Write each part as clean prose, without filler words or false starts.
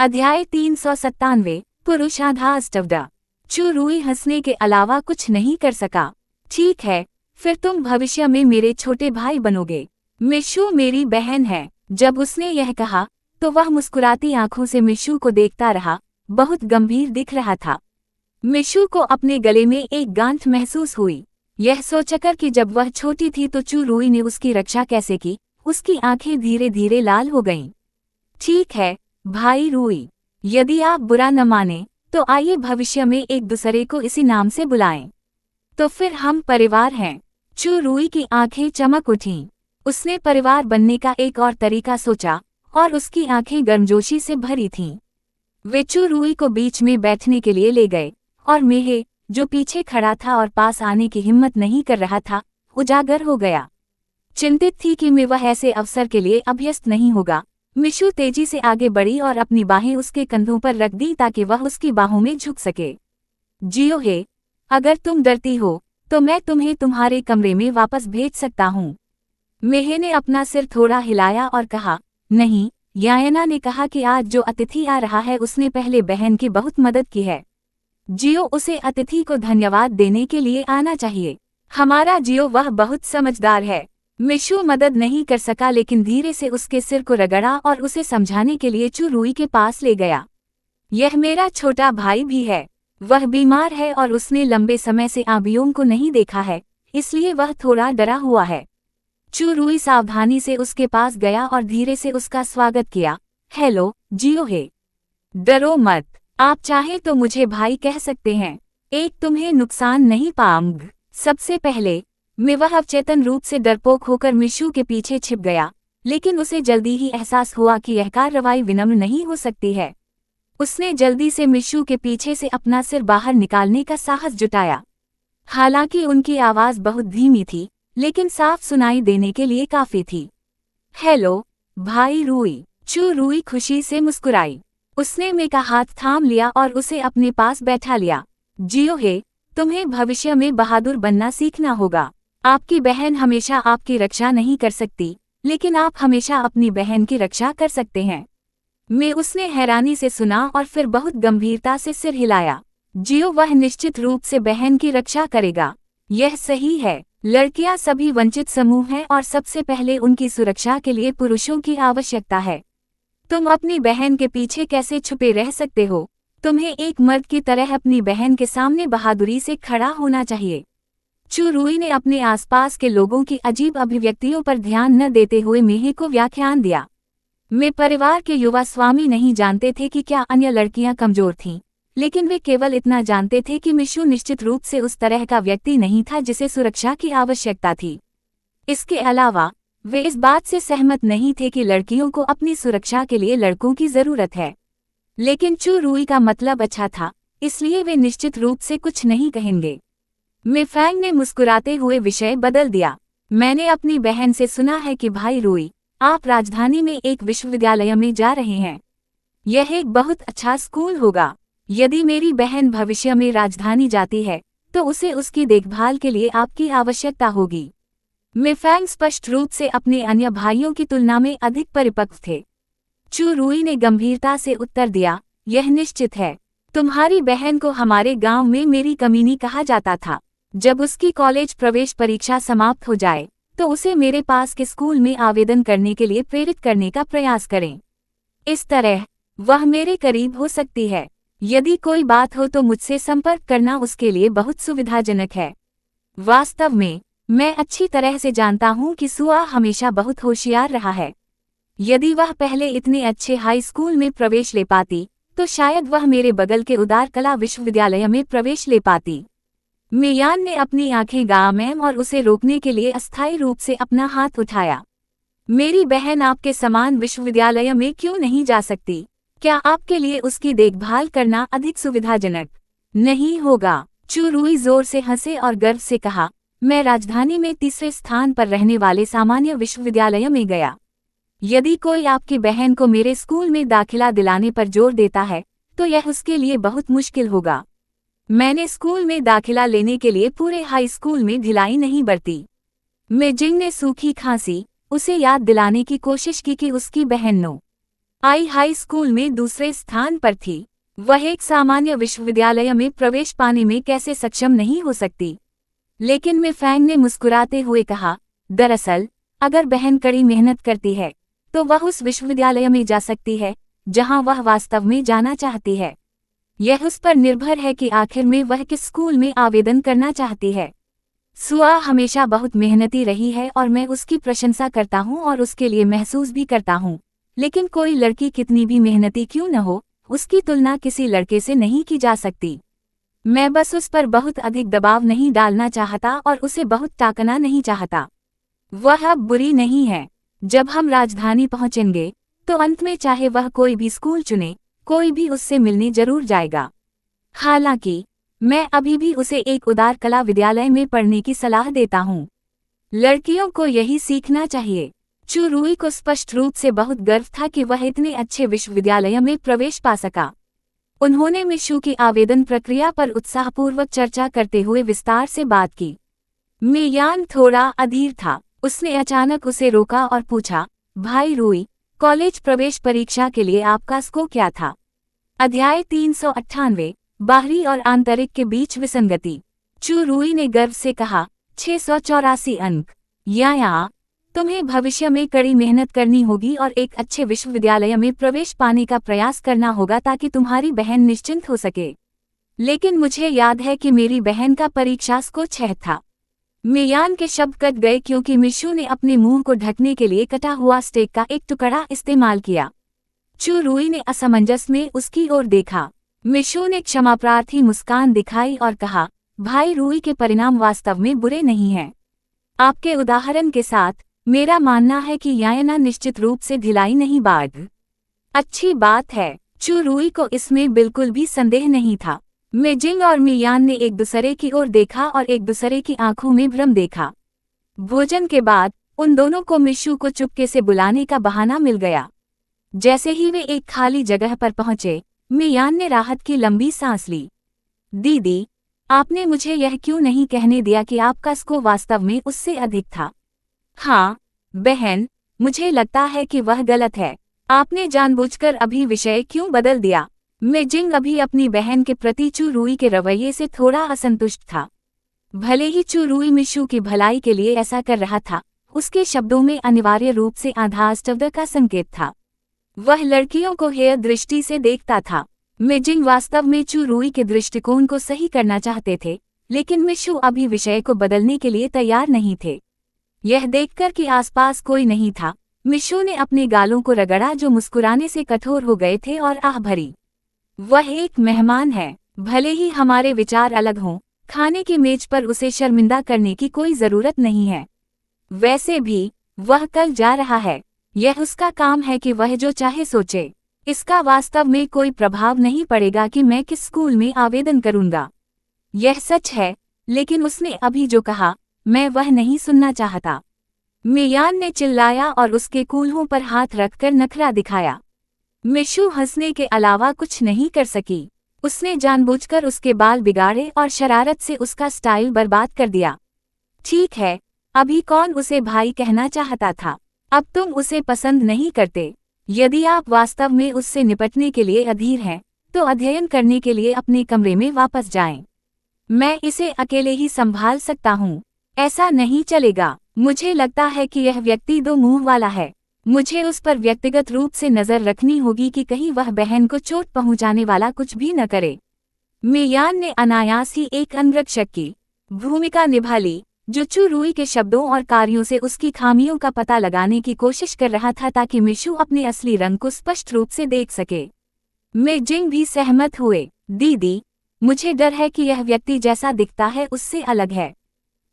अध्याय 397 पुरुषाधा अष्टवदा। चू रूई हंसने के अलावा कुछ नहीं कर सका। ठीक है, फिर तुम भविष्य में मेरे छोटे भाई बनोगे। मिशू मेरी बहन है। जब उसने यह कहा तो वह मुस्कुराती आंखों से मिशू को देखता रहा, बहुत गंभीर दिख रहा था। मिशू को अपने गले में एक गांठ महसूस हुई। यह सोचकर कि जब वह छोटी थी तो चू रूई ने उसकी रक्षा कैसे की, उसकी आंखें धीरे धीरे लाल हो गईं। ठीक है भाई रूई, यदि आप बुरा न माने तो आइए भविष्य में एक दूसरे को इसी नाम से बुलाएं। तो फिर हम परिवार हैं। चू रूई की आंखें चमक उठीं। उसने परिवार बनने का एक और तरीका सोचा और उसकी आंखें गर्मजोशी से भरी थीं। वे चू रूई को बीच में बैठने के लिए ले गए और मेहे, जो पीछे खड़ा था और पास आने की हिम्मत नहीं कर रहा था, उजागर हो गया। चिंतित थी कि मैं वह ऐसे अवसर के लिए अभ्यस्त नहीं होगा। मिशू तेजी से आगे बढ़ी और अपनी बाहें उसके कंधों पर रख दी ताकि वह उसकी बाहों में झुक सके। जियो हे, अगर तुम डरती हो तो मैं तुम्हें तुम्हारे कमरे में वापस भेज सकता हूँ। मेहे ने अपना सिर थोड़ा हिलाया और कहा, नहीं। यायना ने कहा कि आज जो अतिथि आ रहा है उसने पहले बहन की बहुत मदद की है। जियो, उसे अतिथि को धन्यवाद देने के लिए आना चाहिए। हमारा जियो वह बहुत समझदार है। मिशू मदद नहीं कर सका लेकिन धीरे से उसके सिर को रगड़ा और उसे समझाने के लिए चू रूई के पास ले गया। यह मेरा छोटा भाई भी है। वह बीमार है और उसने लंबे समय से आबियों को नहीं देखा है, इसलिए वह थोड़ा डरा हुआ है। चू रूई सावधानी से उसके पास गया और धीरे से उसका स्वागत किया। हेलो जियो हे, डरो मत। आप चाहें तो मुझे भाई कह सकते हैं। एक तुम्हें नुकसान नहीं पाऊंगा। सबसे पहले वह अवचेतन रूप से डरपोक होकर मिशू के पीछे छिप गया, लेकिन उसे जल्दी ही एहसास हुआ कि यह कार्रवाई विनम्र नहीं हो सकती है। उसने जल्दी से मिशू के पीछे से अपना सिर बाहर निकालने का साहस जुटाया। हालांकि उनकी आवाज बहुत धीमी थी, लेकिन साफ सुनाई देने के लिए काफी थी। हेलो भाई रूई। चू रूई खुशी से मुस्कुराई। उसने मैं का हाथ थाम लिया और उसे अपने पास बैठा लिया। जियो हे, तुम्हें भविष्य में बहादुर बनना सीखना होगा। आपकी बहन हमेशा आपकी रक्षा नहीं कर सकती, लेकिन आप हमेशा अपनी बहन की रक्षा कर सकते हैं। उसने हैरानी से सुना और फिर बहुत गंभीरता से सिर हिलाया। जियो, वह निश्चित रूप से बहन की रक्षा करेगा। यह सही है। लड़कियां सभी वंचित समूह हैं और सबसे पहले उनकी सुरक्षा के लिए पुरुषों की आवश्यकता है। तुम अपनी बहन के पीछे कैसे छुपे रह सकते हो? तुम्हें एक मर्द की तरह अपनी बहन के सामने बहादुरी से खड़ा होना चाहिए। चू रूई ने अपने आसपास के लोगों की अजीब अभिव्यक्तियों पर ध्यान न देते हुए मेहे को व्याख्यान दिया। मैं परिवार के युवा स्वामी नहीं जानते थे कि क्या अन्य लड़कियां कमजोर थीं, लेकिन वे केवल इतना जानते थे कि मिशू निश्चित रूप से उस तरह का व्यक्ति नहीं था जिसे सुरक्षा की आवश्यकता थी। इसके अलावा वे इस बात से सहमत नहीं थे कि लड़कियों को अपनी सुरक्षा के लिए लड़कों की जरूरत है। लेकिन चू रूई का मतलब अच्छा था, इसलिए वे निश्चित रूप से कुछ नहीं कहेंगे। फैंग ने मुस्कुराते हुए विषय बदल दिया। मैंने अपनी बहन से सुना है कि भाई रूई, आप राजधानी में एक विश्वविद्यालय में जा रहे हैं। यह एक बहुत अच्छा स्कूल होगा। यदि मेरी बहन भविष्य में राजधानी जाती है तो उसे उसकी देखभाल के लिए आपकी आवश्यकता होगी। फैंग स्पष्ट रूप से अपने अन्य भाइयों की तुलना में अधिक परिपक्व थे। चू रूई ने गंभीरता से उत्तर दिया, यह निश्चित है। तुम्हारी बहन को हमारे गांव में मेरी कमीनी कहा जाता था। जब उसकी कॉलेज प्रवेश परीक्षा समाप्त हो जाए तो उसे मेरे पास के स्कूल में आवेदन करने के लिए प्रेरित करने का प्रयास करें। इस तरह वह मेरे करीब हो सकती है। यदि कोई बात हो तो मुझसे संपर्क करना उसके लिए बहुत सुविधाजनक है। वास्तव में मैं अच्छी तरह से जानता हूं कि सुआ हमेशा बहुत होशियार रहा है। यदि वह पहले इतने अच्छे हाई स्कूल में प्रवेश ले पाती तो शायद वह मेरे बगल के उदार कला विश्वविद्यालय में प्रवेश ले पाती। मियान ने अपनी आंखें गामें और उसे रोकने के लिए अस्थायी रूप से अपना हाथ उठाया। मेरी बहन आपके समान विश्वविद्यालय में क्यों नहीं जा सकती? क्या आपके लिए उसकी देखभाल करना अधिक सुविधाजनक नहीं होगा? चू रूई जोर से हंसे और गर्व से कहा, मैं राजधानी में तीसरे स्थान पर रहने वाले सामान्य विश्वविद्यालय में गया। यदि कोई आपकी बहन को मेरे स्कूल में दाखिला दिलाने पर जोर देता है तो यह उसके लिए बहुत मुश्किल होगा। मैंने स्कूल में दाखिला लेने के लिए पूरे हाई स्कूल में ढिलाई नहीं बरती। जिंग ने सूखी खांसी उसे याद दिलाने की कोशिश की कि उसकी बहन नो आई हाई स्कूल में दूसरे स्थान पर थी। वह एक सामान्य विश्वविद्यालय में प्रवेश पाने में कैसे सक्षम नहीं हो सकती। लेकिन मिफैंग ने मुस्कुराते हुए कहा, दरअसल अगर बहन कड़ी मेहनत करती है तो वह उस विश्वविद्यालय में जा सकती है जहां वह वास्तव में जाना चाहती है। यह उस पर निर्भर है कि आखिर में वह किस स्कूल में आवेदन करना चाहती है। सुआ हमेशा बहुत मेहनती रही है और मैं उसकी प्रशंसा करता हूँ और उसके लिए महसूस भी करता हूँ। लेकिन कोई लड़की कितनी भी मेहनती क्यों न हो, उसकी तुलना किसी लड़के से नहीं की जा सकती। मैं बस उस पर बहुत अधिक दबाव नहीं डालना चाहता और उसे बहुत टाकना नहीं चाहता। वह अब बुरी नहीं है। जब हम राजधानी पहुंचेंगे तो अंत में चाहे वह कोई भी स्कूल चुने, कोई भी उससे मिलने जरूर जाएगा। हालांकि मैं अभी भी उसे एक उदार कला विद्यालय में पढ़ने की सलाह देता हूँ। लड़कियों को यही सीखना चाहिए। चू रुई को स्पष्ट रूप से बहुत गर्व था कि वह इतने अच्छे विश्वविद्यालय में प्रवेश पा सका। उन्होंने मिशू की आवेदन प्रक्रिया पर उत्साहपूर्वक चर्चा करते हुए विस्तार से बात की। मेयान थोड़ा अधीर था। उसने अचानक उसे रोका और पूछा, भाई रुई, कॉलेज प्रवेश परीक्षा के लिए आपका स्कोर क्या था? अध्याय 398, बाहरी और आंतरिक के बीच विसंगति। चू रुई ने गर्व से कहा, 684 अंक। या तुम्हें भविष्य में कड़ी मेहनत करनी होगी और एक अच्छे विश्वविद्यालय में प्रवेश पाने का प्रयास करना होगा ताकि तुम्हारी बहन निश्चिंत हो सके। लेकिन मुझे याद है कि मेरी बहन का परीक्षा स्कोर 6 था। मेयान के शब्द कट गए क्योंकि मिशू ने अपने मुंह को ढकने के लिए कटा हुआ स्टेक का एक टुकड़ा इस्तेमाल किया। चू रुई ने असमंजस में उसकी ओर देखा। मिशू ने क्षमाप्रार्थी मुस्कान दिखाई और कहा, भाई रुई के परिणाम वास्तव में बुरे नहीं हैं। आपके उदाहरण के साथ मेरा मानना है कि यायना निश्चित रूप से ढिलाई नहीं बाढ़। अच्छी बात है। चू रुई को इसमें बिल्कुल भी संदेह नहीं था। मेजिंग और मियान ने एक दूसरे की ओर देखा और एक दूसरे की आंखों में भ्रम देखा। भोजन के बाद उन दोनों को मिशू को चुपके से बुलाने का बहाना मिल गया। जैसे ही वे एक खाली जगह पर पहुंचे, मियान ने राहत की लंबी सांस ली। दीदी, आपने मुझे यह क्यों नहीं कहने दिया कि आपका स्कोर वास्तव में उससे अधिक था? हाँ बहन, मुझे लगता है कि वह गलत है। आपने जानबूझकर अभी विषय क्यों बदल दिया? मेजिंग अभी अपनी बहन के प्रति चू रुई के रवैये से थोड़ा असंतुष्ट था। भले ही चू रुई मिशू की भलाई के लिए ऐसा कर रहा था, उसके शब्दों में अनिवार्य रूप से आधास्तवद का संकेत था। वह लड़कियों को हेय दृष्टि से देखता था। मेजिंग वास्तव में चू रुई के दृष्टिकोण को सही करना चाहते थे, लेकिन मिशू अभी विषय को बदलने के लिए तैयार नहीं थे। यह देखकर कि आसपास कोई नहीं था, मिशू ने अपने गालों को रगड़ा जो मुस्कुराने से कठोर हो गए थे और आह भरी। वह एक मेहमान है। भले ही हमारे विचार अलग हों, खाने की मेज पर उसे शर्मिंदा करने की कोई जरूरत नहीं है। वैसे भी वह कल जा रहा है। यह उसका काम है कि वह जो चाहे सोचे। इसका वास्तव में कोई प्रभाव नहीं पड़ेगा कि मैं किस स्कूल में आवेदन करूंगा। यह सच है, लेकिन उसने अभी जो कहा, मैं वह नहीं सुनना चाहता। मेयान ने चिल्लाया और उसके कूल्हों पर हाथ रखकर नखरा दिखाया। मिशू हंसने के अलावा कुछ नहीं कर सकी। उसने जानबूझकर उसके बाल बिगाड़े और शरारत से उसका स्टाइल बर्बाद कर दिया। ठीक है, अभी कौन उसे भाई कहना चाहता था? अब तुम उसे पसंद नहीं करते। यदि आप वास्तव में उससे निपटने के लिए अधीर हैं, तो अध्ययन करने के लिए अपने कमरे में वापस जाएं। मैं इसे अकेले ही संभाल सकता हूँ। ऐसा नहीं चलेगा। मुझे लगता है कि यह व्यक्ति दो मुंह वाला है। मुझे उस पर व्यक्तिगत रूप से नजर रखनी होगी कि कहीं वह बहन को चोट पहुंचाने वाला कुछ भी न करे। मेयान ने अनायास ही एक अंगरक्षक की भूमिका निभा ली, जो चू रुई के शब्दों और कार्यों से उसकी खामियों का पता लगाने की कोशिश कर रहा था ताकि मिशू अपने असली रंग को स्पष्ट रूप से देख सके। मेजिंग भी सहमत हुए। दीदी, मुझे डर है कि यह व्यक्ति जैसा दिखता है उससे अलग है।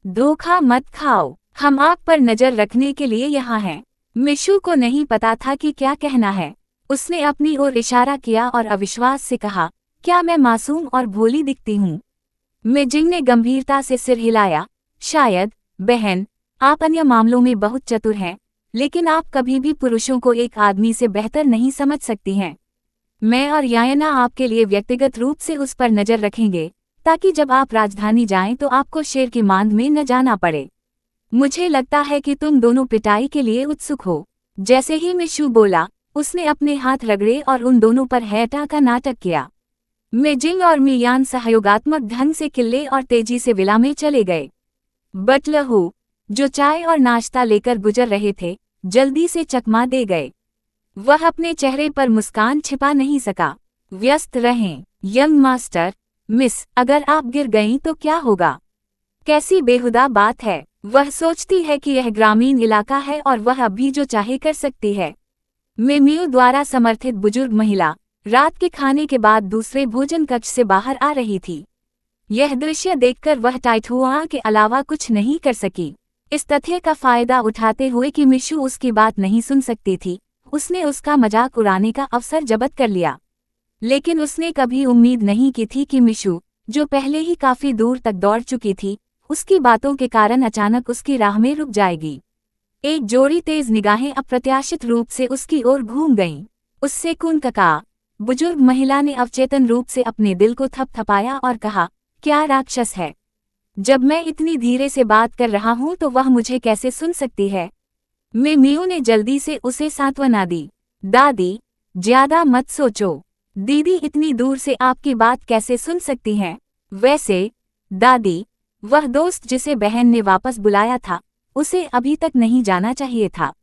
धोखा मत खाओ। हम आप पर नजर रखने के लिए यहाँ हैं। मिशू को नहीं पता था कि क्या कहना है। उसने अपनी ओर इशारा किया और अविश्वास से कहा, क्या मैं मासूम और भोली दिखती हूँ? मेजिंग ने गंभीरता से सिर हिलाया। शायद, बहन, आप अन्य मामलों में बहुत चतुर हैं, लेकिन आप कभी भी पुरुषों को एक आदमी से बेहतर नहीं समझ सकती हैं। मैं और यायना आपके लिए व्यक्तिगत रूप से उस पर नजर रखेंगे, ताकि जब आप राजधानी जाएं तो आपको शेर की मांद में न जाना पड़े। मुझे लगता है कि तुम दोनों पिटाई के लिए उत्सुक हो। जैसे ही मिशू बोला, उसने अपने हाथ रगड़े और उन दोनों पर हैटा का नाटक किया। मेजिंग और मियान सहयोगात्मक ढंग से किले और तेजी से विला में चले गए। बटलहू, जो चाय और नाश्ता लेकर गुजर रहे थे, जल्दी से चकमा दे गए। वह अपने चेहरे पर मुस्कान छिपा नहीं सका। व्यस्त रहें, यंग मास्टर। मिस, अगर आप गिर गईं तो क्या होगा? कैसी बेहुदा बात है। वह सोचती है कि यह ग्रामीण इलाका है और वह अभी जो चाहे कर सकती है। मेमियो द्वारा समर्थित बुजुर्ग महिला रात के खाने के बाद दूसरे भोजन कक्ष से बाहर आ रही थी। यह दृश्य देखकर वह टाइटहुआ के अलावा कुछ नहीं कर सकी। इस तथ्य का फायदा उठाते हुए कि मिशु उसकी बात नहीं सुन सकती थी, उसने उसका मजाक उड़ाने का अवसर जब्त कर लिया। लेकिन उसने कभी उम्मीद नहीं की थी कि मिशु, जो पहले ही काफी दूर तक दौड़ चुकी थी, उसकी बातों के कारण अचानक उसकी राह में रुक जाएगी। एक जोड़ी तेज निगाहें अप्रत्याशित रूप से उसकी ओर घूम गईं। उससे कून कका। बुजुर्ग महिला ने अवचेतन रूप से अपने दिल को थपथपाया और कहा, क्या राक्षस है? जब मैं इतनी धीरे से बात कर रहा हूं तो वह मुझे कैसे सुन सकती है? मेमियो ने जल्दी से उसे सांत्वना दी। दादी, ज्यादा मत सोचो। दीदी इतनी दूर से आपकी बात कैसे सुन सकती हैं? वैसे, दादी, वह दोस्त जिसे बहन ने वापस बुलाया था, उसे अभी तक नहीं जाना चाहिए था।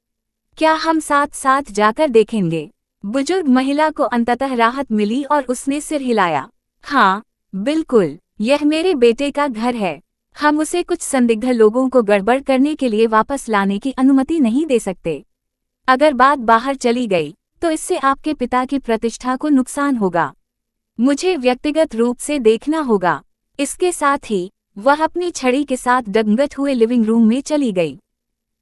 क्या हम साथ साथ जाकर देखेंगे? बुजुर्ग महिला को अंततः राहत मिली और उसने सिर हिलाया। हाँ, बिल्कुल, यह मेरे बेटे का घर है। हम उसे कुछ संदिग्ध लोगों को गड़बड़ करने के लिए वापस लाने की अनुमति नहीं दे सकते। अगर बात बाहर चली गई, तो इससे आपके पिता की प्रतिष्ठा को नुकसान होगा। मुझे व्यक्तिगत रूप से देखना होगा। इसके साथ ही वह अपनी छड़ी के साथ डगमगट हुए लिविंग रूम में चली गई।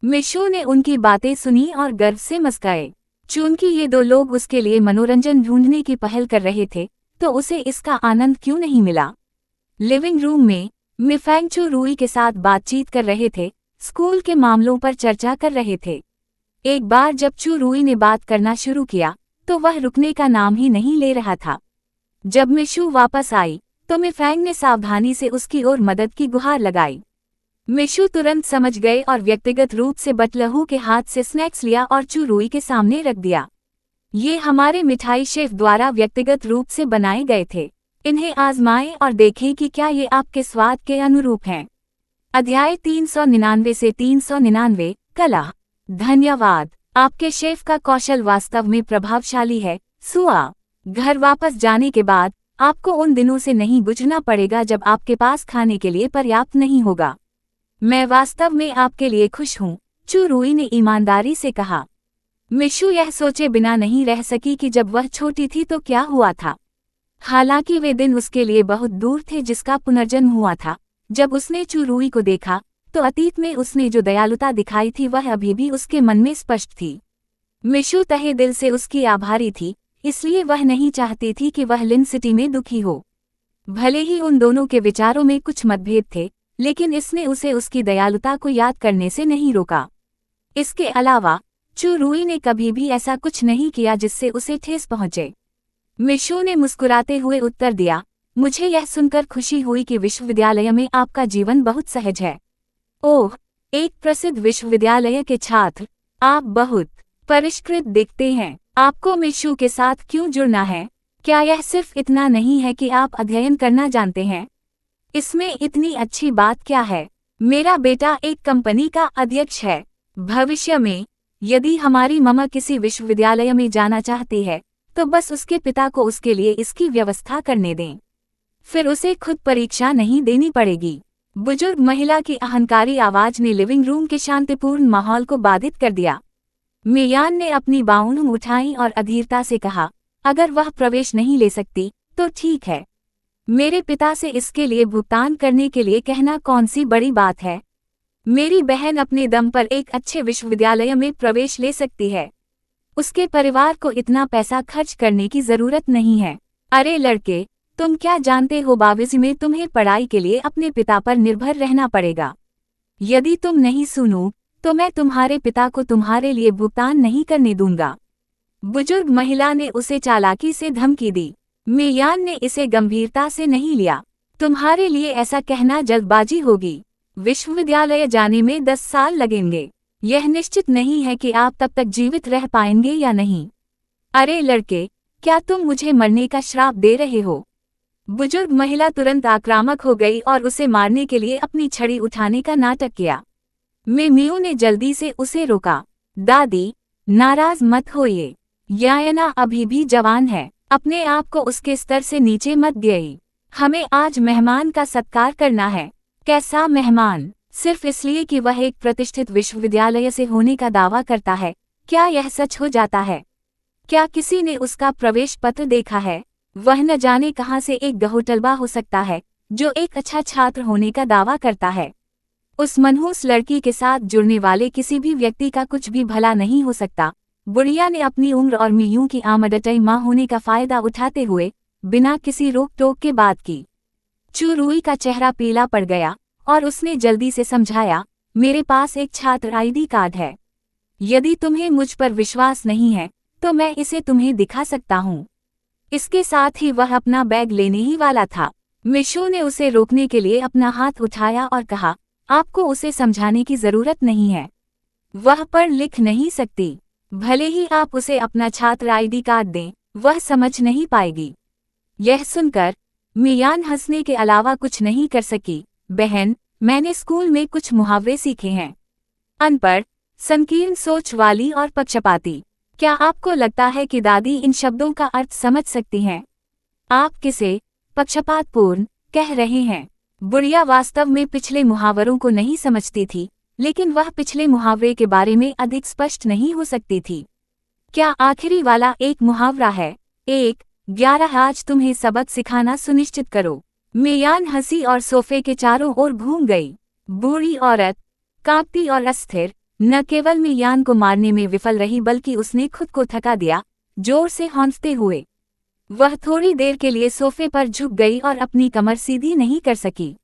मिशु ने उनकी बातें सुनी और गर्व से मुस्कुराए। चूंकि ये दो लोग उसके लिए मनोरंजन ढूंढने की पहल कर रहे थे, तो उसे इसका आनंद क्यों नहीं मिला? लिविंग रूम में मिफेंग चू रुई के साथ बातचीत कर रहे थे, स्कूल के मामलों पर चर्चा कर रहे थे। एक बार जब चू रुई ने बात करना शुरू किया, तो वह रुकने का नाम ही नहीं ले रहा था। जब मिशु वापस आई, तो मिफेंग ने सावधानी से उसकी ओर मदद की गुहार लगाई। मिशु तुरंत समझ गए और व्यक्तिगत रूप से बटलहू के हाथ से स्नैक्स लिया और चू रुई के सामने रख दिया। ये हमारे मिठाई शेफ द्वारा व्यक्तिगत रूप से बनाए गए थे। इन्हें आजमाएं और देखें कि क्या ये आपके स्वाद के अनुरूप हैं। अध्याय 399 से 399, कला। धन्यवाद। आपके शेफ का कौशल वास्तव में प्रभावशाली है, सुआ। घर वापस जाने के बाद आपको उन दिनों से नहीं गुजरना पड़ेगा जब आपके पास खाने के लिए पर्याप्त नहीं होगा। मैं वास्तव में आपके लिए खुश हूँ, चू रुई ने ईमानदारी से कहा। मिशु यह सोचे बिना नहीं रह सकी कि जब वह छोटी थी तो क्या हुआ था। हालांकि वे दिन उसके लिए बहुत दूर थे जिसका पुनर्जन्म हुआ था। जब उसने चू रुई को देखा, तो अतीत में उसने जो दयालुता दिखाई थी वह अभी भी उसके मन में स्पष्ट थी। मिशु तहे दिल से उसकी आभारी थी, इसलिए वह नहीं चाहती थी कि वह लिन सिटी में दुखी हो। भले ही उन दोनों के विचारों में कुछ मतभेद थे, लेकिन इसने उसे उसकी दयालुता को याद करने से नहीं रोका। इसके अलावा चू रुई ने कभी भी ऐसा कुछ नहीं किया जिससे उसे ठेस पहुंचे। मिशु ने मुस्कुराते हुए उत्तर दिया, मुझे यह सुनकर खुशी हुई कि विश्वविद्यालय में आपका जीवन बहुत सहज है। ओह, एक प्रसिद्ध विश्वविद्यालय के छात्र, आप बहुत परिष्कृत दिखते हैं। आपको मिशु के साथ क्यों जुड़ना है? क्या यह सिर्फ इतना नहीं है कि आप अध्ययन करना जानते हैं? इसमें इतनी अच्छी बात क्या है? मेरा बेटा एक कंपनी का अध्यक्ष है। भविष्य में यदि हमारी मम्मा किसी विश्वविद्यालय में जाना चाहती है, तो बस उसके पिता को उसके लिए इसकी व्यवस्था करने दें। फिर उसे खुद परीक्षा नहीं देनी पड़ेगी। बुजुर्ग महिला की अहंकारी आवाज ने लिविंग रूम के शांतिपूर्ण माहौल को बाधित कर दिया। मियान ने अपनी बाहुं उठाई और अधीरता से कहा, अगर वह प्रवेश नहीं ले सकती, तो ठीक है। मेरे पिता से इसके लिए भुगतान करने के लिए कहना कौन सी बड़ी बात है। मेरी बहन अपने दम पर एक अच्छे विश्वविद्यालय में प्रवेश ले सकती है। उसके परिवार को इतना पैसा खर्च करने की जरूरत नहीं है। अरे लड़के, तुम क्या जानते हो, भविष्य में तुम्हें पढ़ाई के लिए अपने पिता पर निर्भर रहना पड़ेगा। यदि तुम नहीं सुनो, तो मैं तुम्हारे पिता को तुम्हारे लिए भुगतान नहीं करने दूंगा। बुजुर्ग महिला ने उसे चालाकी से धमकी दी। मियान ने इसे गंभीरता से नहीं लिया। तुम्हारे लिए ऐसा कहना जल्दबाजी होगी। विश्वविद्यालय जाने में 10 साल लगेंगे। यह निश्चित नहीं है कि आप तब तक जीवित रह पाएंगे या नहीं। अरे लड़के, क्या तुम मुझे मरने का श्राप दे रहे हो? बुजुर्ग महिला तुरंत आक्रामक हो गई और उसे मारने के लिए अपनी छड़ी उठाने का नाटक किया। मिमियो ने जल्दी से उसे रोका। दादी, नाराज मत होइए। यायना अभी भी जवान है, अपने आप को उसके स्तर से नीचे मत गिराइए। हमें आज मेहमान का सत्कार करना है। कैसा मेहमान? सिर्फ इसलिए कि वह एक प्रतिष्ठित विश्वविद्यालय से होने का दावा करता है, क्या यह सच हो जाता है? क्या किसी ने उसका प्रवेश पत्र देखा है? वह न जाने कहां से एक गहोटलबा हो सकता है, जो एक अच्छा छात्र होने का दावा करता है। उस मनहूस लड़की के साथ जुड़ने वाले किसी भी व्यक्ति का कुछ भी भला नहीं हो सकता। बुढ़िया ने अपनी उम्र और मियू की आमदटई माँ होने का फायदा उठाते हुए बिना किसी रोक टोक के बात की। चुरुई का चेहरा पीला पड़ गया और उसने जल्दी से समझाया, मेरे पास एक छात्र आईडी कार्ड है। यदि तुम्हें मुझ पर विश्वास नहीं है तो मैं इसे तुम्हें दिखा सकता हूँ। इसके साथ ही वह अपना बैग लेने ही वाला था। मिशू ने उसे रोकने के लिए अपना हाथ उठाया और कहा, आपको उसे समझाने की जरूरत नहीं है। वह पढ़ लिख नहीं सकती। भले ही आप उसे अपना छात्र आईडी कार्ड दें, वह समझ नहीं पाएगी। यह सुनकर मियान हंसने के अलावा कुछ नहीं कर सकी। बहन, मैंने स्कूल में कुछ मुहावरे सीखे हैं। अनपढ़, संकीर्ण सोच वाली और पक्षपाती। क्या आपको लगता है कि दादी इन शब्दों का अर्थ समझ सकती हैं? आप किसे पक्षपातपूर्ण कह रहे हैं? बुढ़िया वास्तव में पिछले मुहावरों को नहीं समझती थी, लेकिन वह पिछले मुहावरे के बारे में अधिक स्पष्ट नहीं हो सकती थी। क्या आखिरी वाला एक मुहावरा है? 1-11 आज तुम्हें सबक सिखाना सुनिश्चित करो। मियान हंसी और सोफे के चारों ओर घूम गई। बूढ़ी औरत, कांपती और अस्थिर, न केवल मियान को मारने में विफल रही बल्कि उसने खुद को थका दिया। जोर से हौंसते हुए वह थोड़ी देर के लिए सोफे पर झुक गई और अपनी कमर सीधी नहीं कर सकी।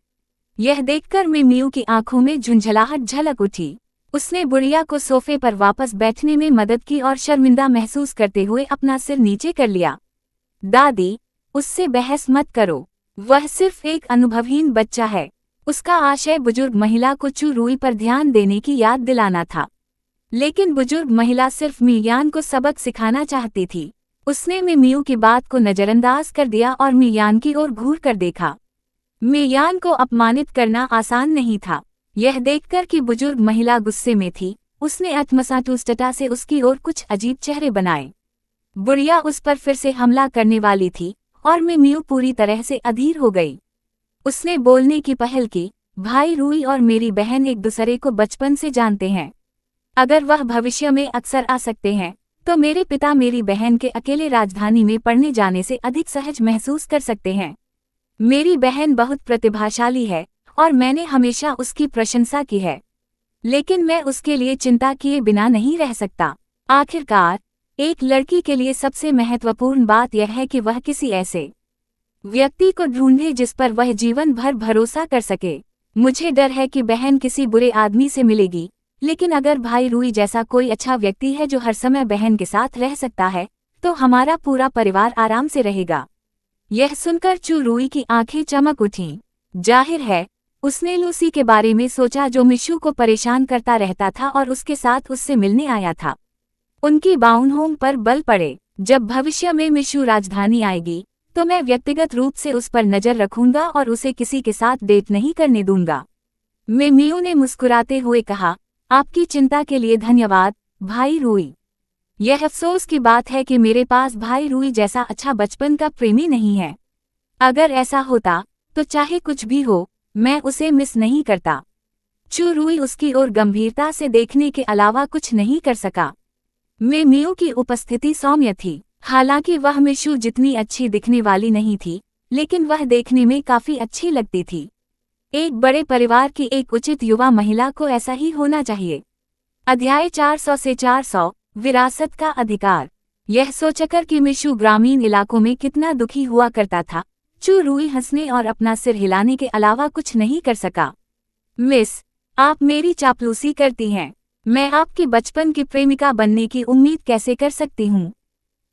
यह देखकर मिमियो की आंखों में झुंझलाहट झलक उठी। उसने बुढ़िया को सोफे पर वापस बैठने में मदद की और शर्मिंदा महसूस करते हुए अपना सिर नीचे कर लिया। दादी, उससे बहस मत करो। वह सिर्फ एक अनुभवहीन बच्चा है। उसका आशय बुजुर्ग महिला को चुरुई पर ध्यान देने की याद दिलाना था। लेकिन बुजुर्ग महिला सिर्फ मियान को सबक सिखाना चाहती थी। उसने मिमियो की बात को नजरअंदाज कर दिया और मियान की ओर घूर कर देखा। मियान को अपमानित करना आसान नहीं था। यह देखकर कि बुजुर्ग महिला गुस्से में थी, उसने अतमसातुष्टता से उसकी ओर कुछ अजीब चेहरे बनाए। बुढ़िया उस पर फिर से हमला करने वाली थी और मिमियो पूरी तरह से अधीर हो गई। उसने बोलने की पहल की, भाई रूई और मेरी बहन एक दूसरे को बचपन से जानते हैं। अगर वह भविष्य में अक्सर आ सकते हैं तो मेरे पिता मेरी बहन के अकेले राजधानी में पढ़ने जाने से अधिक सहज महसूस कर सकते हैं। मेरी बहन बहुत प्रतिभाशाली है और मैंने हमेशा उसकी प्रशंसा की है, लेकिन मैं उसके लिए चिंता किए बिना नहीं रह सकता। आखिरकार, एक लड़की के लिए सबसे महत्वपूर्ण बात यह है कि वह किसी ऐसे व्यक्ति को ढूंढे जिस पर वह जीवन भर भरोसा कर सके। मुझे डर है कि बहन किसी बुरे आदमी से मिलेगी, लेकिन अगर भाई रूई जैसा कोई अच्छा व्यक्ति है जो हर समय बहन के साथ रह सकता है, तो हमारा पूरा परिवार आराम से रहेगा। यह सुनकर चुरुई की आंखें चमक उठीं। जाहिर है, उसने लूसी के बारे में सोचा जो मिशू को परेशान करता रहता था और उसके साथ उससे मिलने आया था। उनकी बाउनहोम पर बल पड़े। जब भविष्य में मिशू राजधानी आएगी तो मैं व्यक्तिगत रूप से उस पर नजर रखूंगा और उसे किसी के साथ डेट नहीं करने दूंगा। मिमियो ने मुस्कुराते हुए कहा, आपकी चिंता के लिए धन्यवाद, भाई रूई। यह अफसोस की बात है कि मेरे पास भाई रूई जैसा अच्छा बचपन का प्रेमी नहीं है। अगर ऐसा होता तो चाहे कुछ भी हो, मैं उसे मिस नहीं करता। चुरुई उसकी ओर गंभीरता से देखने के अलावा कुछ नहीं कर सका। मिमियो की उपस्थिति सौम्य थी। हालांकि वह मिशू जितनी अच्छी दिखने वाली नहीं थी, लेकिन वह देखने में काफी अच्छी लगती थी। एक बड़े परिवार की एक उचित युवा महिला को ऐसा ही होना चाहिए। अध्याय 400 से 400 विरासत का अधिकार। यह सोचकर कि मिशू ग्रामीण इलाकों में कितना दुखी हुआ करता था, चुरुई हंसने और अपना सिर हिलाने के अलावा कुछ नहीं कर सका। मिस, आप मेरी चापलूसी करती हैं। मैं आपकी बचपन की प्रेमिका बनने की उम्मीद कैसे कर सकती हूँ?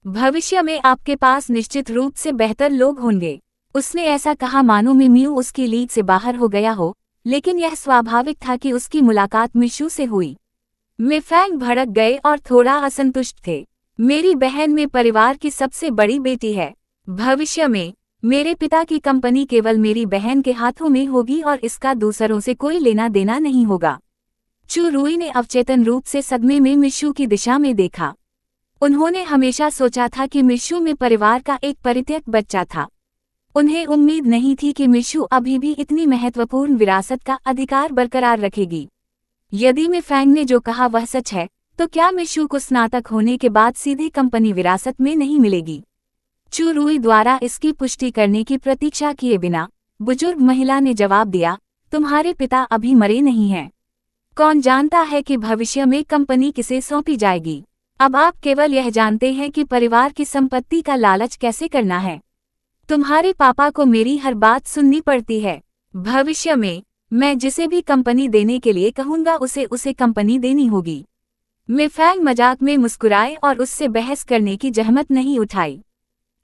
भविष्य में आपके पास निश्चित रूप से बेहतर लोग होंगे। उसने ऐसा कहा मानो मिमियो उसकी लीग से बाहर हो गया हो, लेकिन यह स्वाभाविक था कि उसकी मुलाकात मिशू से हुई। मिफैंग भड़क गए और थोड़ा असंतुष्ट थे। मेरी बहन में परिवार की सबसे बड़ी बेटी है। भविष्य में मेरे पिता की कंपनी केवल मेरी बहन के हाथों में होगी और इसका दूसरों से कोई लेना देना नहीं होगा। चू रुई ने अवचेतन रूप से सदमे में मिशू की दिशा में देखा। उन्होंने हमेशा सोचा था कि मिशू में परिवार का एक परित्यक्त बच्चा था। उन्हें उम्मीद नहीं थी कि मिशू अभी भी इतनी महत्वपूर्ण विरासत का अधिकार बरकरार रखेगी। यदि मिफैंग ने जो कहा वह सच है, तो क्या मिशू को स्नातक होने के बाद सीधी कंपनी विरासत में नहीं मिलेगी? चू रुई द्वारा इसकी पुष्टि करने की प्रतीक्षा किए बिना बुजुर्ग महिला ने जवाब दिया, तुम्हारे पिता अभी मरे नहीं हैं। कौन जानता है कि भविष्य में कंपनी किसे सौंपी जाएगी। अब आप केवल यह जानते हैं कि परिवार की संपत्ति का लालच कैसे करना है। तुम्हारे पापा को मेरी हर बात सुननी पड़ती है। भविष्य में मैं जिसे भी कंपनी देने के लिए कहूंगा उसे कंपनी देनी होगी। मिफैंग मजाक में मुस्कुराए और उससे बहस करने की जहमत नहीं उठाई।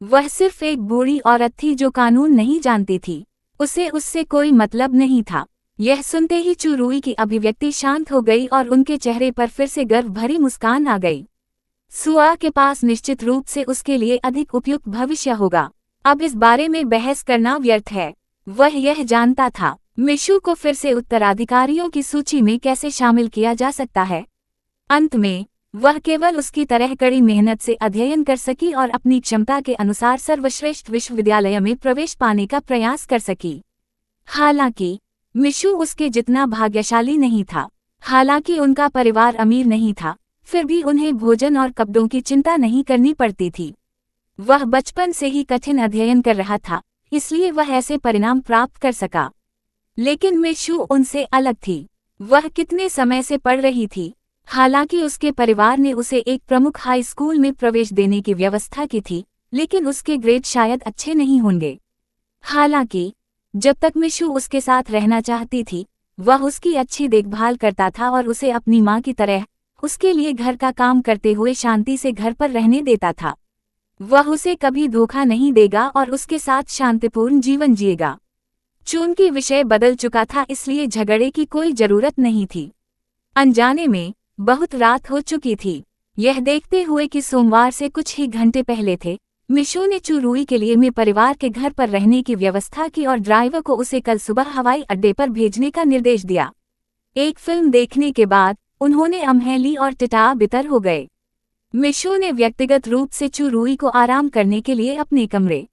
वह सिर्फ एक बूढ़ी औरत थी जो कानून नहीं जानती थी। उसे उससे कोई मतलब नहीं था। यह सुनते ही चू रुई की अभिव्यक्ति शांत हो गई और उनके चेहरे पर फिर से गर्व भरी मुस्कान आ गई। सुआ के पास निश्चित रूप से उसके लिए अधिक उपयुक्त भविष्य होगा। अब इस बारे में बहस करना व्यर्थ है। वह यह जानता था मिशू को फिर से उत्तराधिकारियों की सूची में कैसे शामिल किया जा सकता है। अंत में वह केवल उसकी तरह कड़ी मेहनत से अध्ययन कर सकी और अपनी क्षमता के अनुसार सर्वश्रेष्ठ विश्वविद्यालय में प्रवेश पाने का प्रयास कर सकी। हालांकि मिशू उसके जितना भाग्यशाली नहीं था। हालांकि उनका परिवार अमीर नहीं था, फिर भी उन्हें भोजन और कपड़ों की चिंता नहीं करनी पड़ती थी। वह बचपन से ही कठिन अध्ययन कर रहा था, इसलिए वह ऐसे परिणाम प्राप्त कर सका। लेकिन मिशू उनसे अलग थी। वह कितने समय से पढ़ रही थी। हालांकि उसके परिवार ने उसे एक प्रमुख हाई स्कूल में प्रवेश देने की व्यवस्था की थी, लेकिन उसके ग्रेड शायद अच्छे नहीं होंगे। हालांकि जब तक मिशू उसके साथ रहना चाहती थी, वह उसकी अच्छी देखभाल करता था और उसे अपनी माँ की तरह उसके लिए घर का काम करते हुए शांति से घर पर रहने देता था। वह उसे कभी धोखा नहीं देगा और उसके साथ शांतिपूर्ण जीवन जिएगा। चूंकि विषय बदल चुका था, इसलिए झगड़े की कोई जरूरत नहीं थी। अनजाने में बहुत रात हो चुकी थी। यह देखते हुए कि सोमवार से कुछ ही घंटे पहले थे, मिशू ने चू रुई के लिए में परिवार के घर पर रहने की व्यवस्था की और ड्राइवर को उसे कल सुबह हवाई अड्डे पर भेजने का निर्देश दिया। एक फिल्म देखने के बाद उन्होंने अम्हें ली और टिटा बितर हो गए। मिशू ने व्यक्तिगत रूप से चू रुई को आराम करने के लिए अपने कमरे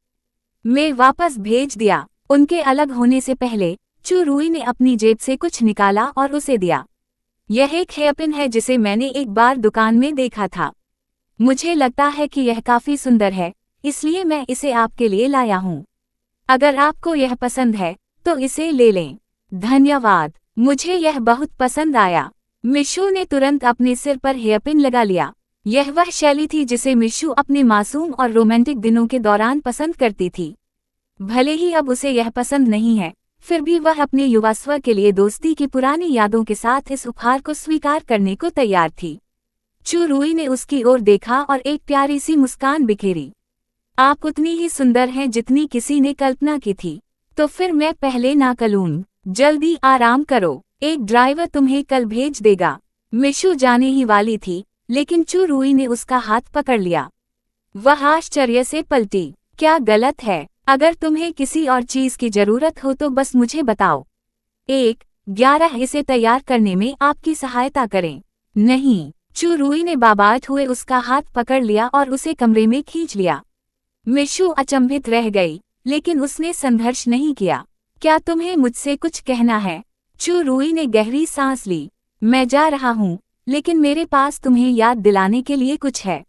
में वापस भेज दिया। उनके अलग होने से पहले चू रुई ने अपनी जेब से कुछ निकाला और उसे दिया। यह एक हेयरपिन है जिसे मैंने एक बार दुकान में देखा था। मुझे लगता है कि यह काफी सुंदर है, इसलिए मैं इसे आपके लिए लाया हूँ। अगर आपको यह पसंद है तो इसे ले लें। धन्यवाद, मुझे यह बहुत पसंद आया। मिशू ने तुरंत अपने सिर पर हेयरपिन लगा लिया। यह वह शैली थी जिसे मिशू अपने मासूम और रोमांटिक दिनों के दौरान पसंद करती थी। भले ही अब उसे यह पसंद नहीं है, फिर भी वह अपने युवास्व के लिए दोस्ती की पुरानी यादों के साथ इस उपहार को स्वीकार करने को तैयार थी। चू रुई ने उसकी ओर देखा और एक प्यारी सी मुस्कान बिखेरी। आप उतनी ही सुंदर हैं जितनी किसी ने कल्पना की थी। तो फिर मैं पहले ना कलूं। जल्दी आराम करो, एक ड्राइवर तुम्हें कल भेज देगा। मिशू जाने ही वाली थी, लेकिन चू रुई ने उसका हाथ पकड़ लिया। वह आश्चर्य से पलटी। क्या गलत है? अगर तुम्हें किसी और चीज की जरूरत हो तो बस मुझे बताओ। 11 इसे तैयार करने में आपकी सहायता करें। नहीं, चू रुई ने बाबात हुए उसका हाथ पकड़ लिया और उसे कमरे में खींच लिया। मिशू अचंभित रह गई, लेकिन उसने संघर्ष नहीं किया। क्या तुम्हें मुझसे कुछ कहना है? चू रुई ने गहरी सांस ली। मैं जा रहा हूँ, लेकिन मेरे पास तुम्हें याद दिलाने के लिए कुछ है।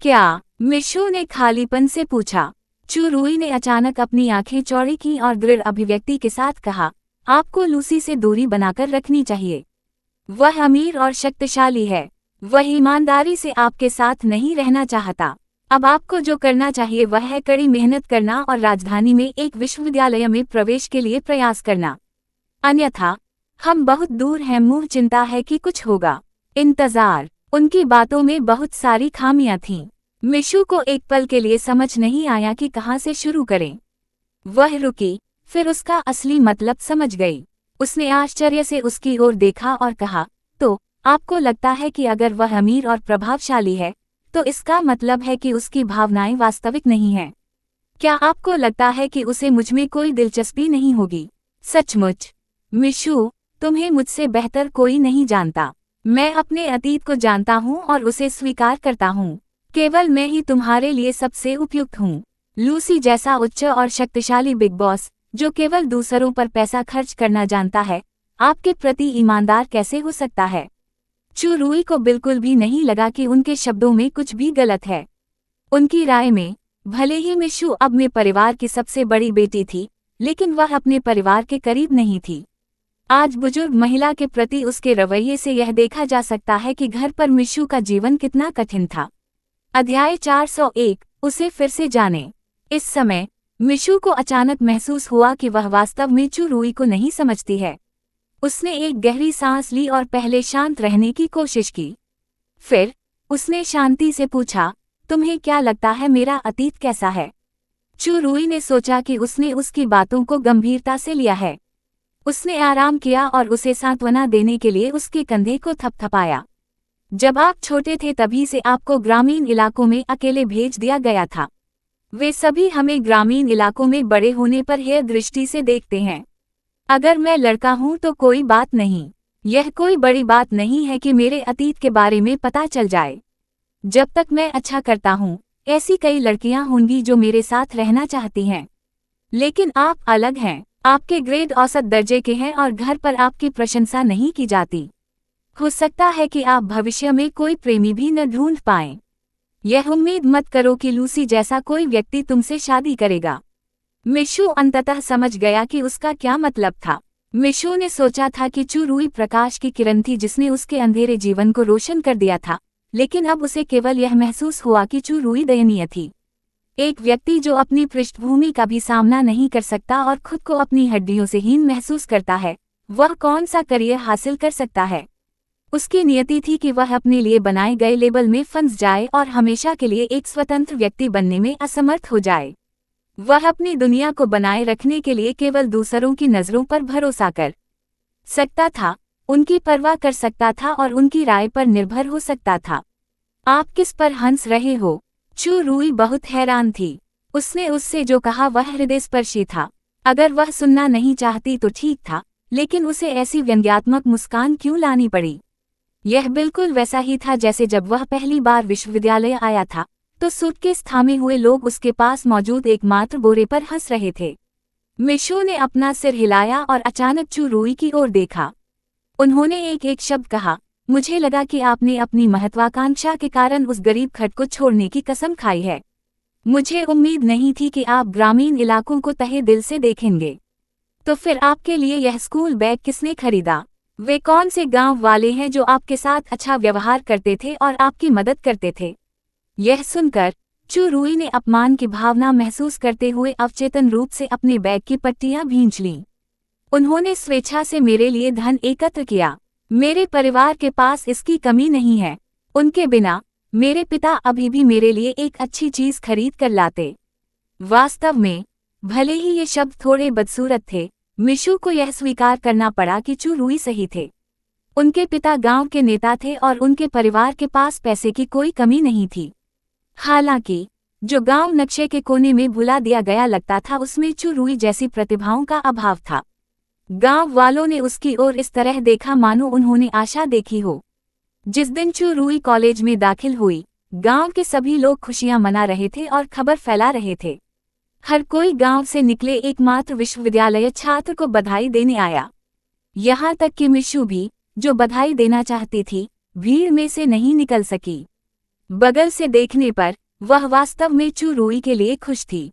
क्या? मिशू ने खालीपन से पूछा। चू रुई ने अचानक अपनी आंखें चौड़ी की और दृढ़ अभिव्यक्ति के साथ कहा, आपको लूसी से दूरी बनाकर रखनी चाहिए। वह अमीर और शक्तिशाली है। वह ईमानदारी से आपके साथ नहीं रहना चाहता। अब आपको जो करना चाहिए वह है कड़ी मेहनत करना और राजधानी में एक विश्वविद्यालय में प्रवेश के लिए प्रयास करना। अन्यथा हम बहुत दूर हैं। मुझे चिंता है कि कुछ होगा। इंतजार। उनकी बातों में बहुत सारी खामियां थीं। मिशू को एक पल के लिए समझ नहीं आया कि कहां से शुरू करें। वह रुकी, फिर उसका असली मतलब समझ गई। उसने आश्चर्य से उसकी ओर देखा और कहा, तो आपको लगता है कि अगर वह अमीर और प्रभावशाली है तो इसका मतलब है कि उसकी भावनाएं वास्तविक नहीं हैं। क्या आपको लगता है कि उसे मुझमें कोई दिलचस्पी नहीं होगी? सचमुच? मिशू, तुम्हें मुझसे बेहतर कोई नहीं जानता। मैं अपने अतीत को जानता हूँ और उसे स्वीकार करता हूँ। केवल मैं ही तुम्हारे लिए सबसे उपयुक्त हूँ। लूसी जैसा उच्च और शक्तिशाली बिग बॉस, जो केवल दूसरों पर पैसा खर्च करना जानता है, आपके प्रति ईमानदार कैसे हो सकता है? चू रूई को बिल्कुल भी नहीं लगा कि उनके शब्दों में कुछ भी गलत है। उनकी राय में, भले ही मिशू अपने परिवार की सबसे बड़ी बेटी थी, लेकिन वह अपने परिवार के करीब नहीं थी। आज बुजुर्ग महिला के प्रति उसके रवैये से यह देखा जा सकता है कि घर पर मिशू का जीवन कितना कठिन था। अध्याय 401, उसे फिर से जाने। इस समय मिशू को अचानक महसूस हुआ कि वह वास्तव में चू रूई को नहीं समझती है। उसने एक गहरी सांस ली और पहले शांत रहने की कोशिश की। फिर उसने शांति से पूछा, तुम्हें क्या लगता है मेरा अतीत कैसा है? चू रूई ने सोचा कि उसने उसकी बातों को गंभीरता से लिया है। उसने आराम किया और उसे सांत्वना देने के लिए उसके कंधे को थपथपाया। जब आप छोटे थे तभी से आपको ग्रामीण इलाकों में अकेले भेज दिया गया था। वे सभी हमें ग्रामीण इलाकों में बड़े होने पर यह दृष्टि से देखते हैं। अगर मैं लड़का हूं तो कोई बात नहीं। यह कोई बड़ी बात नहीं है कि मेरे अतीत के बारे में पता चल जाए। जब तक मैं अच्छा करता हूं, ऐसी कई लड़कियां होंगी जो मेरे साथ रहना चाहती हैं। लेकिन आप अलग हैं। आपके ग्रेड औसत दर्जे के हैं और घर पर आपकी प्रशंसा नहीं की जाती। हो सकता है कि आप भविष्य में कोई प्रेमी भी न ढूंढ पाएं। यह उम्मीद मत करो कि लूसी जैसा कोई व्यक्ति तुमसे शादी करेगा। मिशू अंततः समझ गया कि उसका क्या मतलब था। मिशू ने सोचा था कि चू रूई प्रकाश की किरण थी जिसने उसके अंधेरे जीवन को रोशन कर दिया था, लेकिन अब उसे केवल यह महसूस हुआ कि चू रूई दयनीय थी। एक व्यक्ति जो अपनी पृष्ठभूमि का भी सामना नहीं कर सकता और खुद को अपनी हड्डियों से हीन महसूस करता है, वह कौन सा करियर हासिल कर सकता है? उसकी नियति थी कि वह अपने लिए बनाए गए लेबल में फंस जाए और हमेशा के लिए एक स्वतंत्र व्यक्ति बनने में असमर्थ हो जाए। वह अपनी दुनिया को बनाए रखने के लिए केवल दूसरों की नज़रों पर भरोसा कर सकता था, उनकी परवाह कर सकता था और उनकी राय पर निर्भर हो सकता था। आप किस पर हंस रहे हो? चू रूई बहुत हैरान थी। उसने उससे जो कहा वह हृदयस्पर्शी था। अगर वह सुनना नहीं चाहती तो ठीक था, लेकिन उसे ऐसी व्यंग्यात्मक मुस्कान क्यों लानी पड़ी? यह बिल्कुल वैसा ही था जैसे जब वह पहली बार विश्वविद्यालय आया था, तो सूटकेस थामे हुए लोग उसके पास मौजूद एकमात्र बोरे पर हंस रहे थे। मिशू ने अपना सिर हिलाया और अचानक चू रूई की ओर देखा। उन्होंने एक एक शब्द कहा, मुझे लगा कि आपने अपनी महत्वाकांक्षा के कारण उस गरीब खट को छोड़ने की कसम खाई है। मुझे उम्मीद नहीं थी कि आप ग्रामीण इलाकों को तहे दिल से देखेंगे। तो फिर आपके लिए यह स्कूल बैग किसने खरीदा? वे कौन से गांव वाले हैं जो आपके साथ अच्छा व्यवहार करते थे और आपकी मदद करते थे? यह सुनकर चू रूई ने अपमान की भावना महसूस करते हुए अवचेतन रूप से अपने बैग की पट्टियां भींच लीं। उन्होंने स्वेच्छा से मेरे लिए धन एकत्र किया। मेरे परिवार के पास इसकी कमी नहीं है। उनके बिना मेरे पिता अभी भी मेरे लिए एक अच्छी चीज खरीद कर लाते। वास्तव में, भले ही ये शब्द थोड़े बदसूरत थे, मिशू को यह स्वीकार करना पड़ा कि चू रूई सही थे। उनके पिता गांव के नेता थे और उनके परिवार के पास पैसे की कोई कमी नहीं थी। हालांकि जो गांव नक्शे के कोने में भुला दिया गया लगता था उसमें चू रूई जैसी प्रतिभाओं का अभाव था। गांव वालों ने उसकी ओर इस तरह देखा मानो उन्होंने आशा देखी हो। जिस दिन चू रूई कॉलेज में दाखिल हुई, गांव के सभी लोग खुशियां मना रहे थे और खबर फैला रहे थे। हर कोई गांव से निकले एकमात्र विश्वविद्यालय छात्र को बधाई देने आया। यहाँ तक कि मिशू भी, जो बधाई देना चाहती थी, भीड़ में से नहीं निकल सकी। बगल से देखने पर वह वास्तव में चू रूई के लिए खुश थी।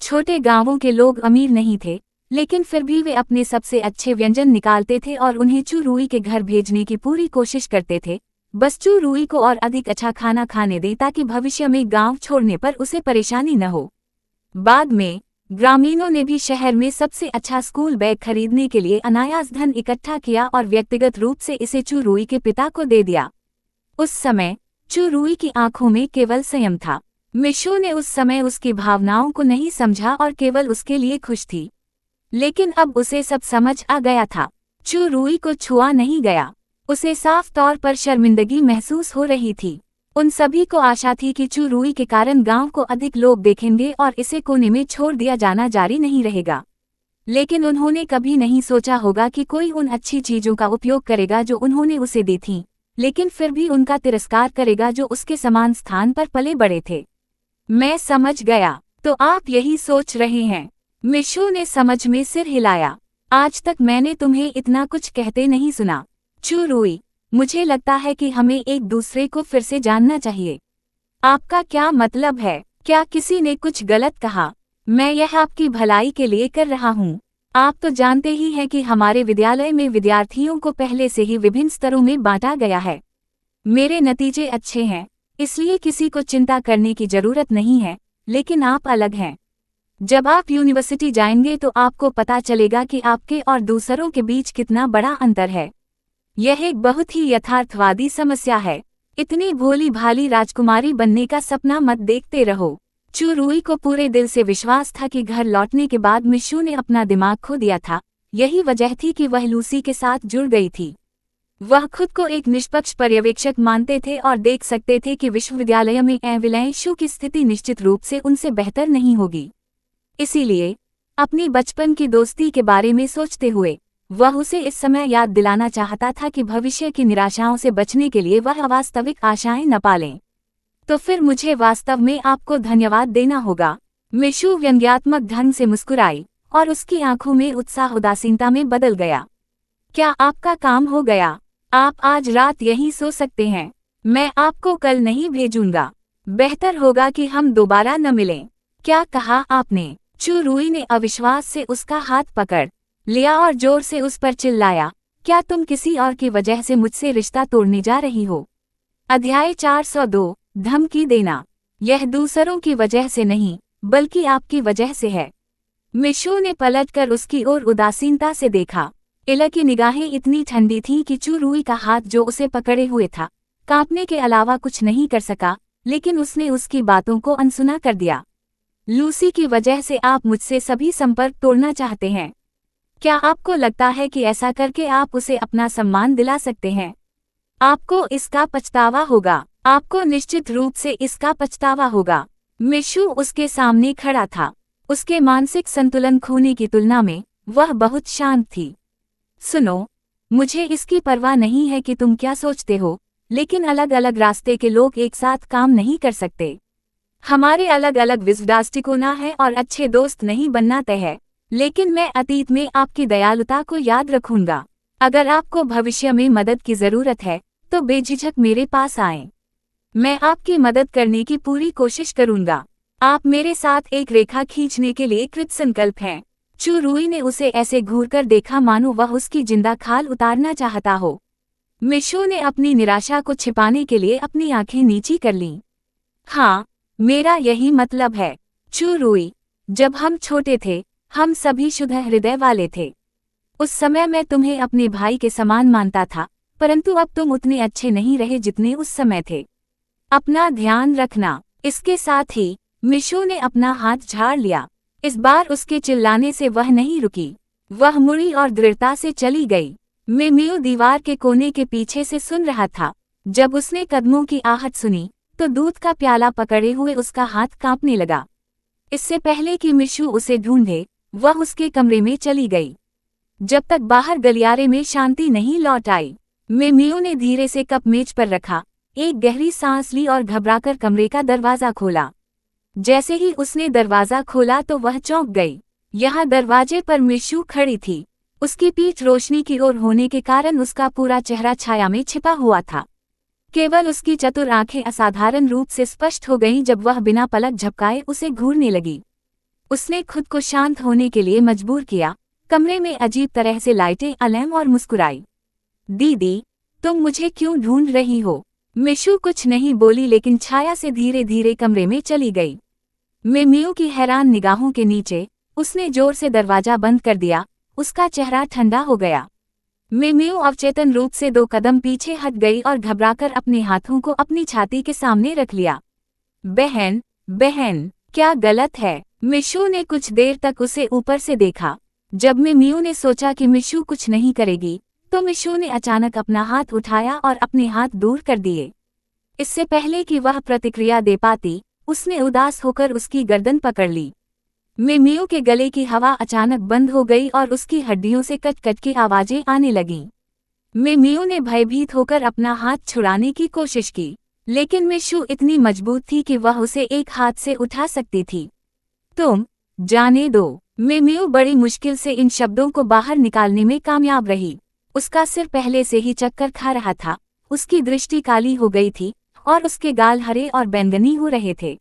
छोटे गांवों के लोग अमीर नहीं थे, लेकिन फिर भी वे अपने सबसे अच्छे व्यंजन निकालते थे और उन्हें चू रूई के घर भेजने की पूरी कोशिश करते थे, बस चू रूई को और अधिक अच्छा खाना खाने दे ताकि भविष्य में गांव छोड़ने पर उसे परेशानी न हो। बाद में ग्रामीणों ने भी शहर में सबसे अच्छा स्कूल बैग खरीदने के लिए अनायास धन इकट्ठा किया और व्यक्तिगत रूप से इसे चू रूई के पिता को दे दिया। उस समय चू रूई की आंखों में केवल संयम था। मिशू ने उस समय उसकी भावनाओं को नहीं समझा और केवल उसके लिए खुश थी। लेकिन अब उसे सब समझ आ गया था। चू रूई को छुआ नहीं गया। उसे साफ तौर पर शर्मिंदगी महसूस हो रही थी। उन सभी को आशा थी कि चू रुई के कारण गांव को अधिक लोग देखेंगे और इसे कोने में छोड़ दिया जाना जारी नहीं रहेगा। लेकिन उन्होंने कभी नहीं सोचा होगा कि कोई उन अच्छी चीजों का उपयोग करेगा जो उन्होंने उसे दी थीं, लेकिन फिर भी उनका तिरस्कार करेगा जो उसके समान स्थान पर पले बड़े थे। मैं समझ गया, तो आप यही सोच रहे हैं? मिशू ने समझ में सिर हिलाया। आज तक मैंने तुम्हें इतना कुछ कहते नहीं सुना। चू रुई, मुझे लगता है कि हमें एक दूसरे को फिर से जानना चाहिए। आपका क्या मतलब है? क्या किसी ने कुछ गलत कहा? मैं यह आपकी भलाई के लिए कर रहा हूँ। आप तो जानते ही हैं कि हमारे विद्यालय में विद्यार्थियों को पहले से ही विभिन्न स्तरों में बांटा गया है। मेरे नतीजे अच्छे हैं, इसलिए किसी को चिंता करने की जरूरत नहीं है, लेकिन आप अलग हैं। जब आप यूनिवर्सिटी जाएंगे तो आपको पता चलेगा कि आपके और दूसरों के बीच कितना बड़ा अंतर है। यह एक बहुत ही यथार्थवादी समस्या है। इतनी भोली भाली राजकुमारी बनने का सपना मत देखते रहो। चू रुई को पूरे दिल से विश्वास था कि घर लौटने के बाद मिशू ने अपना दिमाग खो दिया था। यही वजह थी कि वह लूसी के साथ जुड़ गई थी। वह खुद को एक निष्पक्ष पर्यवेक्षक मानते थे और देख सकते थे कि विश्वविद्यालय में एविलेन शू की स्थिति निश्चित रूप से उनसे बेहतर नहीं होगी। इसीलिए अपनी बचपन की दोस्ती के बारे में सोचते हुए वह उसे इस समय याद दिलाना चाहता था कि भविष्य की निराशाओं से बचने के लिए वह अवास्तविक आशाएं न पालें। तो फिर मुझे वास्तव में आपको धन्यवाद देना होगा। मिशू व्यंग्यात्मक ढंग से मुस्कुराई और उसकी आंखों में उत्साह उदासीनता में बदल गया। क्या आपका काम हो गया? आप आज रात यहीं सो सकते हैं। मैं आपको कल नहीं भेजूंगा। बेहतर होगा कि हम दोबारा न मिलें। क्या कहा आपने? चू रुई ने अविश्वास से उसका हाथ पकड़ लिया और जोर से उस पर चिल्लाया, क्या तुम किसी और की वजह से मुझसे रिश्ता तोड़ने जा रही हो? अध्याय 402, धमकी देना। यह दूसरों की वजह से नहीं, बल्कि आपकी वजह से है। मिशू ने पलटकर उसकी ओर उदासीनता से देखा। इला की निगाहें इतनी ठंडी थीं कि चू रुई का हाथ जो उसे पकड़े हुए था, कांपने के अलावा कुछ नहीं कर सका, लेकिन उसने उसकी बातों को अनसुना कर दिया। लूसी की वजह से आप मुझसे सभी संपर्क तोड़ना चाहते हैं। क्या आपको लगता है कि ऐसा करके आप उसे अपना सम्मान दिला सकते हैं? आपको इसका पछतावा होगा। आपको निश्चित रूप से इसका पछतावा होगा। मिशू उसके सामने खड़ा था। उसके मानसिक संतुलन खोने की तुलना में वह बहुत शांत थी। सुनो, मुझे इसकी परवाह नहीं है कि तुम क्या सोचते हो, लेकिन अलग अलग रास्ते के लोग एक साथ काम नहीं कर सकते। हमारे अलग अलग विजडास्टिकोना है और अच्छे दोस्त नहीं बनना तय है, लेकिन मैं अतीत में आपकी दयालुता को याद रखूंगा। अगर आपको भविष्य में मदद की जरूरत है तो बेझिझक मेरे पास आएं। मैं आपकी मदद करने की पूरी कोशिश करूंगा। आप मेरे साथ एक रेखा खींचने के लिए कृत संकल्प हैं। चू रुई ने उसे ऐसे घूरकर देखा मानो वह उसकी जिंदा खाल उतारना चाहता हो। मिशू ने अपनी निराशा को छिपाने के लिए अपनी आंखें नीची कर लीं। हाँ, मेरा यही मतलब है। चू रुई, जब हम छोटे थे हम सभी शुद्ध हृदय वाले थे। उस समय मैं तुम्हें अपने भाई के समान मानता था, परंतु अब तुम उतने अच्छे नहीं रहे जितने उस समय थे। अपना ध्यान रखना। इसके साथ ही मिशू ने अपना हाथ झाड़ लिया। इस बार उसके चिल्लाने से वह नहीं रुकी। वह मुड़ी और दृढ़ता से चली गई। मिमियो दीवार के कोने के पीछे से सुन रहा था। जब उसने कदमों की आहट सुनी तो दूध का प्याला पकड़े हुए उसका हाथ कांपने लगा। इससे पहले कि मिशू उसे ढूंढे, वह उसके कमरे में चली गई। जब तक बाहर गलियारे में शांति नहीं लौट आई, मिमियो ने धीरे से कप मेज पर रखा, एक गहरी सांस ली और घबराकर कमरे का दरवाजा खोला। जैसे ही उसने दरवाजा खोला तो वह चौंक गई। यहाँ दरवाजे पर मिशू खड़ी थी। उसकी पीठ रोशनी की ओर होने के कारण उसका पूरा चेहरा छाया में छिपा हुआ था। केवल उसकी चतुर आंखें असाधारण रूप से स्पष्ट हो गईं जब वह बिना पलक झपकाए उसे घूरने लगी। उसने खुद को शांत होने के लिए मजबूर किया। कमरे में अजीब तरह से लाइटें अलार्म और मुस्कुराई। दीदी, तुम मुझे क्यों ढूंढ रही हो? मिशू कुछ नहीं बोली लेकिन छाया से धीरे धीरे कमरे में चली गई। मिमियो की हैरान निगाहों के नीचे उसने जोर से दरवाजा बंद कर दिया। उसका चेहरा ठंडा हो गया। मिमियो अवचेतन रूप से 2 कदम पीछे हट गई और घबराकर अपने हाथों को अपनी छाती के सामने रख लिया। बहन, बहन, क्या गलत है? मिशू ने कुछ देर तक उसे ऊपर से देखा। जब मिमियो ने सोचा कि मिशू कुछ नहीं करेगी, तो मिशू ने अचानक अपना हाथ उठाया और अपने हाथ दूर कर दिए। इससे पहले कि वह प्रतिक्रिया दे पाती, उसने उदास होकर उसकी गर्दन पकड़ ली। मिमियो के गले की हवा अचानक बंद हो गई और उसकी हड्डियों से कट-कट की आवाजें आने लगीं। मिमियो ने भयभीत होकर अपना हाथ छुड़ाने की कोशिश की, लेकिन मिशू इतनी मजबूत थी कि वह उसे एक हाथ से उठा सकती थी। तुम जाने दो। मिमियो बड़ी मुश्किल से इन शब्दों को बाहर निकालने में कामयाब रही। उसका सिर पहले से ही चक्कर खा रहा था, उसकी दृष्टि काली हो गई थी और उसके गाल हरे और बैंगनी हो रहे थे।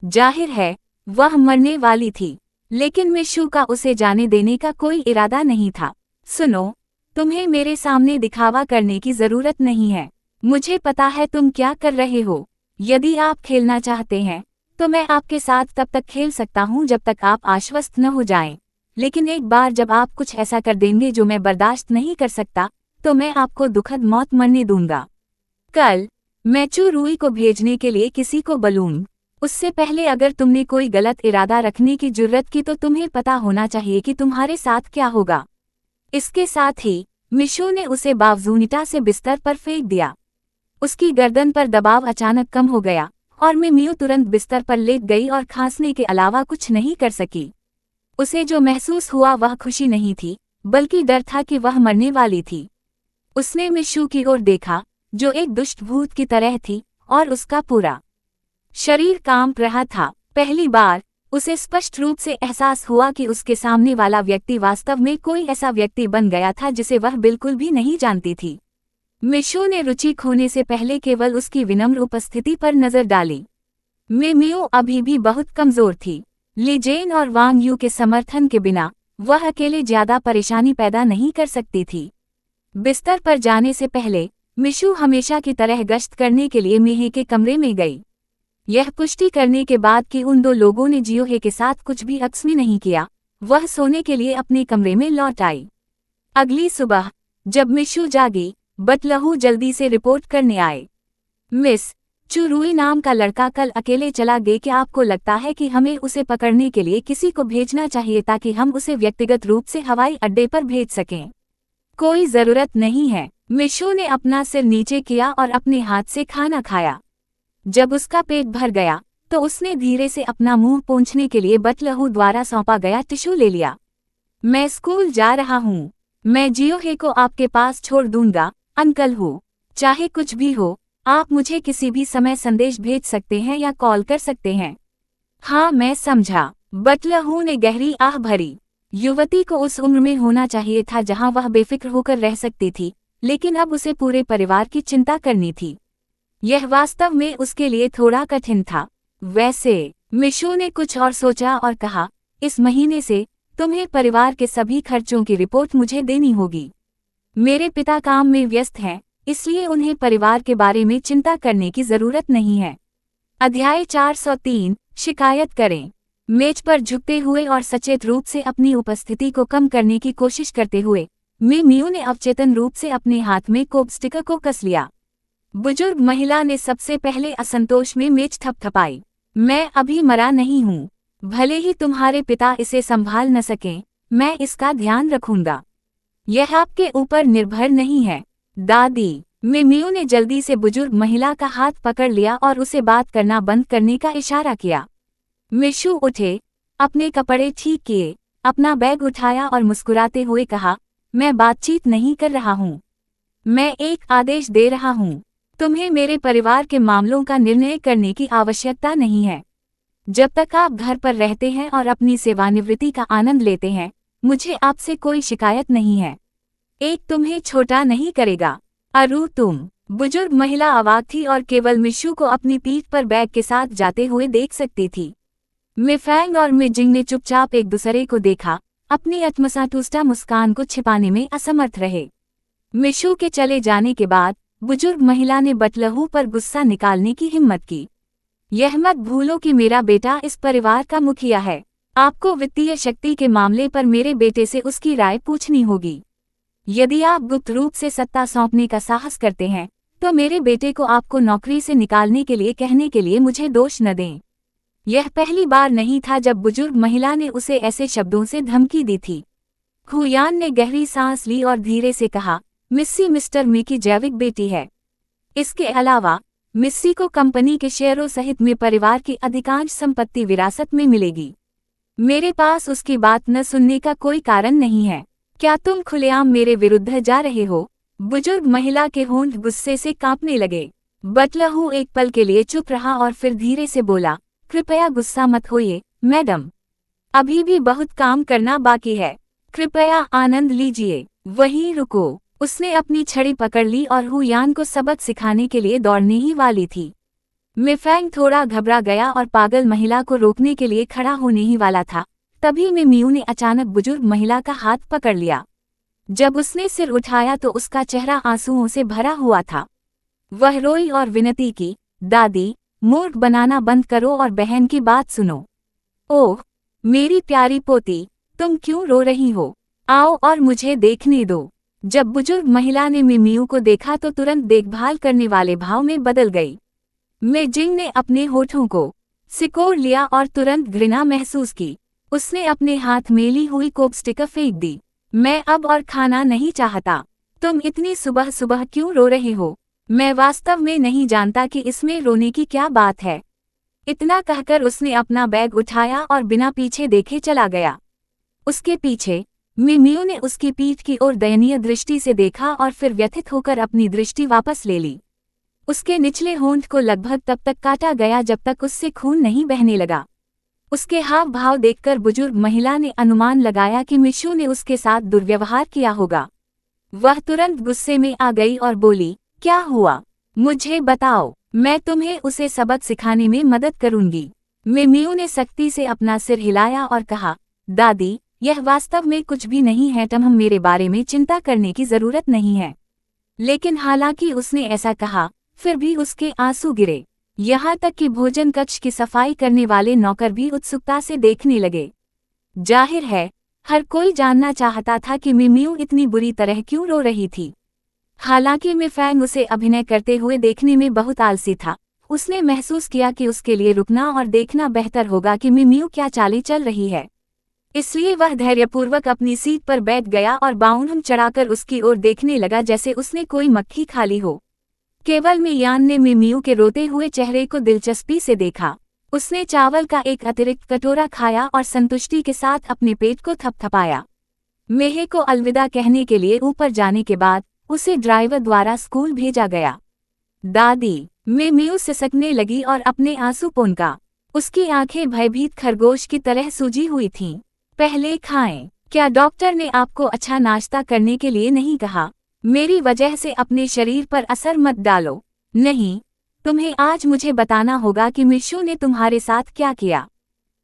जाहिर है वह मरने वाली थी, लेकिन मिशू का उसे जाने देने का कोई इरादा नहीं था। सुनो, तुम्हें मेरे सामने दिखावा करने की जरूरत नहीं है। मुझे पता है तुम क्या कर रहे हो। यदि आप खेलना चाहते हैं तो मैं आपके साथ तब तक खेल सकता हूं जब तक आप आश्वस्त न हो जाएं। लेकिन एक बार जब आप कुछ ऐसा कर देंगे जो मैं बर्दाश्त नहीं कर सकता, तो मैं आपको दुखद मौत मरने दूंगा। कल मैं चू रूई को भेजने के लिए किसी को बुलाऊं। उससे पहले अगर तुमने कोई गलत इरादा रखने की जुर्रत की तो तुम्हें पता होना चाहिए कि तुम्हारे साथ क्या होगा। इसके साथ ही मिशू ने उसे बावजूनिता से बिस्तर पर फेंक दिया। उसकी गर्दन पर दबाव अचानक कम हो गया और मिमियो तुरंत बिस्तर पर लेट गई और खांसने के अलावा कुछ नहीं कर सकी। उसे जो महसूस हुआ वह खुशी नहीं थी, बल्कि डर था कि वह मरने वाली थी। उसने मिशू की ओर देखा, जो एक दुष्ट भूत की तरह थी, और उसका पूरा शरीर कांप रहा था। पहली बार उसे स्पष्ट रूप से एहसास हुआ कि उसके सामने वाला व्यक्ति वास्तव में कोई ऐसा व्यक्ति बन गया था जिसे वह बिल्कुल भी नहीं जानती थी। मिशू ने रुचि खोने से पहले केवल उसकी विनम्र उपस्थिति पर नजर डाली। मिमियो अभी भी बहुत कमजोर थी। लीजेन और वांग यू के समर्थन के बिना वह अकेले ज्यादा परेशानी पैदा नहीं कर सकती थी। बिस्तर पर जाने से पहले मिशू हमेशा की तरह गश्त करने के लिए मिहे के कमरे में गई। यह पुष्टि करने के बाद कि उन दो लोगों ने जियोहे के साथ कुछ भी अक्समी नहीं किया, वह सोने के लिए अपने कमरे में लौट आई। अगली सुबह जब मिशू जागी, बटलहू जल्दी से रिपोर्ट करने आए। मिस, चू रूई नाम का लड़का कल अकेले चला गया। क्या आपको लगता है कि हमें उसे पकड़ने के लिए किसी को भेजना चाहिए ताकि हम उसे व्यक्तिगत रूप से हवाई अड्डे पर भेज सकें? कोई जरूरत नहीं है। मिशू ने अपना सिर नीचे किया और अपने हाथ से खाना खाया। जब उसका पेट भर गया तो उसने धीरे से अपना मुंह पोंछने के लिए बटलहू द्वारा सौंपा गया टिश्यू ले लिया। मैं स्कूल जा रहा हूँ। मैं जियोहे को आपके पास छोड़ दूंगा, अंकल हू। चाहे कुछ भी हो, आप मुझे किसी भी समय संदेश भेज सकते हैं या कॉल कर सकते हैं। हाँ, मैं समझा। बटलहू ने गहरी आह भरी। युवती को उस उम्र में होना चाहिए था जहां वह बेफिक्र होकर रह सकती थी, लेकिन अब उसे पूरे परिवार की चिंता करनी थी। यह वास्तव में उसके लिए थोड़ा कठिन था। वैसे मिशू ने कुछ और सोचा और कहा, इस महीने से तुम्हें परिवार के सभी खर्चों की रिपोर्ट मुझे देनी होगी। मेरे पिता काम में व्यस्त हैं, इसलिए उन्हें परिवार के बारे में चिंता करने की जरूरत नहीं है। अध्याय 403, शिकायत करें। मेज पर झुकते हुए और सचेत रूप से अपनी उपस्थिति को कम करने की कोशिश करते हुए मिमियो ने अवचेतन रूप से अपने हाथ में कोप स्टिकर को कस लिया। बुजुर्ग महिला ने सबसे पहले असंतोष में मेज थपथपाई। मैं अभी मरा नहीं हूँ। भले ही तुम्हारे पिता इसे संभाल न सकें, मैं इसका ध्यान रखूंगा। यह आपके ऊपर निर्भर नहीं है, दादी। मिमियो ने जल्दी से बुजुर्ग महिला का हाथ पकड़ लिया और उसे बात करना बंद करने का इशारा किया। मिशू उठे, अपने कपड़े ठीक किए, अपना बैग उठाया और मुस्कुराते हुए कहा, मैं बातचीत नहीं कर रहा हूँ। मैं एक आदेश दे रहा हूँ। तुम्हें मेरे परिवार के मामलों का निर्णय करने की आवश्यकता नहीं है। जब तक आप घर पर रहते हैं और अपनी सेवानिवृत्ति का आनंद लेते हैं, मुझे आपसे कोई शिकायत नहीं है। एक तुम्हें छोटा नहीं करेगा। अरु तुम। बुजुर्ग महिला अवाक थी और केवल मिशू को अपनी पीठ पर बैग के साथ जाते हुए देख सकती थी। मिफैंग और मिजिंग ने चुपचाप एक दूसरे को देखा, अपनी अटमसाटुस्टा मुस्कान को छिपाने में असमर्थ रहे। मिशू के चले जाने के बाद बुजुर्ग महिला ने बटलहू पर गुस्सा निकालने की हिम्मत की। यह मत भूलो कि मेरा बेटा इस परिवार का मुखिया है। आपको वित्तीय शक्ति के मामले पर मेरे बेटे से उसकी राय पूछनी होगी। यदि आप गुप्त रूप से सत्ता सौंपने का साहस करते हैं, तो मेरे बेटे को आपको नौकरी से निकालने के लिए कहने के लिए मुझे दोष न दें। यह पहली बार नहीं था जब बुजुर्ग महिला ने उसे ऐसे शब्दों से धमकी दी थी। खुयान ने गहरी सांस ली और धीरे से कहा, मिस्सी मिस्टर मी की जैविक बेटी है। इसके अलावा मिस्सी को कंपनी के शेयरों सहित में परिवार की अधिकांश संपत्ति विरासत में मिलेगी। मेरे पास उसकी बात न सुनने का कोई कारण नहीं है। क्या तुम खुलेआम मेरे विरुद्ध जा रहे हो? बुजुर्ग महिला के होंठ गुस्से से कांपने लगे। बटलहू एक पल के लिए चुप रहा और फिर धीरे से बोला, कृपया गुस्सा मत होइए, मैडम। अभी भी बहुत काम करना बाकी है। कृपया आनंद लीजिए, वहीं रुको। उसने अपनी छड़ी पकड़ ली और हुयान को सबक सिखाने के लिए दौड़ने ही वाली थी। मिफेंग थोड़ा घबरा गया और पागल महिला को रोकने के लिए खड़ा होने ही वाला था। तभी मिमिऊ ने अचानक बुजुर्ग महिला का हाथ पकड़ लिया। जब उसने सिर उठाया तो उसका चेहरा आंसुओं से भरा हुआ था। वह रोई और विनती की, दादी, मूर्ख बनाना बंद करो और बहन की बात सुनो। ओह, मेरी प्यारी पोती, तुम क्यों रो रही हो? आओ और मुझे देखने दो। जब बुजुर्ग महिला ने मिमिऊ को देखा तो तुरंत देखभाल करने वाले भाव में बदल गई। मेजिंग ने अपने होठों को सिकोड़ लिया और तुरंत घृणा महसूस की। उसने अपने हाथ में ली हुई कोक स्टिक फेंक दी। मैं अब और खाना नहीं चाहता। तुम इतनी सुबह सुबह क्यों रो रहे हो? मैं वास्तव में नहीं जानता कि इसमें रोने की क्या बात है। इतना कहकर उसने अपना बैग उठाया और बिना पीछे देखे चला गया। उसके पीछे मिमिऊ ने उसकी पीठ की ओर दयनीय दृष्टि से देखा और फिर व्यथित होकर अपनी दृष्टि वापस ले ली। उसके निचले होंठ को लगभग तब तक काटा गया जब तक उससे खून नहीं बहने लगा। उसके हाव भाव देखकर बुजुर्ग महिला ने अनुमान लगाया कि मिशू ने उसके साथ दुर्व्यवहार किया होगा। वह तुरंत गुस्से में आ गई और बोली, क्या हुआ? मुझे बताओ, मैं तुम्हें उसे सबक सिखाने में मदद करूंगी। मिमिऊ ने सख्ती से अपना सिर हिलाया और कहा, दादी, यह वास्तव में कुछ भी नहीं है। तुम मेरे बारे में चिंता करने की जरूरत नहीं है। लेकिन हालांकि उसने ऐसा कहा, फिर भी उसके आंसू गिरे। यहाँ तक कि भोजन कक्ष की सफाई करने वाले नौकर भी उत्सुकता से देखने लगे। जाहिर है, हर कोई जानना चाहता था कि मिमिऊ इतनी बुरी तरह क्यों रो रही थी। हालांकि मिफेंग उसे अभिनय करते हुए देखने में बहुत आलसी था। उसने महसूस किया कि उसके लिए रुकना और देखना बेहतर होगा कि मिमिऊ क्या चालें चल रही है। इसलिए वह धैर्यपूर्वक अपनी सीट पर बैठ गया और बाउंड चढ़ाकर उसकी ओर देखने लगा जैसे उसने कोई मक्खी खा ली हो। केवल मियान ने मिमिऊ के रोते हुए चेहरे को दिलचस्पी से देखा। उसने चावल का एक अतिरिक्त कटोरा खाया और संतुष्टि के साथ अपने पेट को थपथपाया। मेहे को अलविदा कहने के लिए ऊपर जाने के बाद उसे ड्राइवर द्वारा स्कूल भेजा गया। दादी, मिमिऊ सिसकने लगी और अपने आंसू पोंछा। उसकी आंखें भयभीत खरगोश की तरह सूजी हुई थीं। पहले खाएं। क्या डॉक्टर ने आपको अच्छा नाश्ता करने के लिए नहीं कहा? मेरी वजह से अपने शरीर पर असर मत डालो। नहीं, तुम्हें आज मुझे बताना होगा कि मिशू ने तुम्हारे साथ क्या किया।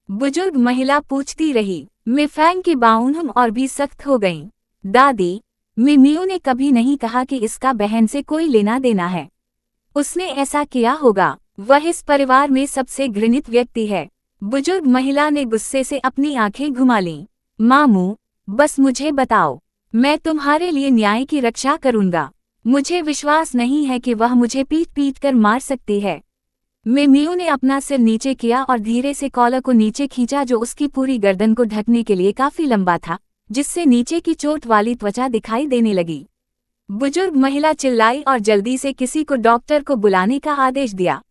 बुजुर्ग महिला पूछती रही। मिफेंग की बाउंड और भी सख्त हो गईं। दादी, मिमिऊ ने कभी नहीं कहा कि इसका बहन से कोई लेना देना है। उसने ऐसा किया होगा। वह इस परिवार में सबसे घृणित व्यक्ति है। बुजुर्ग महिला ने गुस्से से अपनी आंखें घुमा लीं। मामू, बस मुझे बताओ, मैं तुम्हारे लिए न्याय की रक्षा करूंगा। मुझे विश्वास नहीं है कि वह मुझे पीट पीट कर मार सकती है। मिमिऊ ने अपना सिर नीचे किया और धीरे से कॉलर को नीचे खींचा जो उसकी पूरी गर्दन को ढकने के लिए काफी लंबा था, जिससे नीचे की चोट वाली त्वचा दिखाई देने लगी। बुजुर्ग महिला चिल्लाई और जल्दी से किसी को डॉक्टर को बुलाने का आदेश दिया।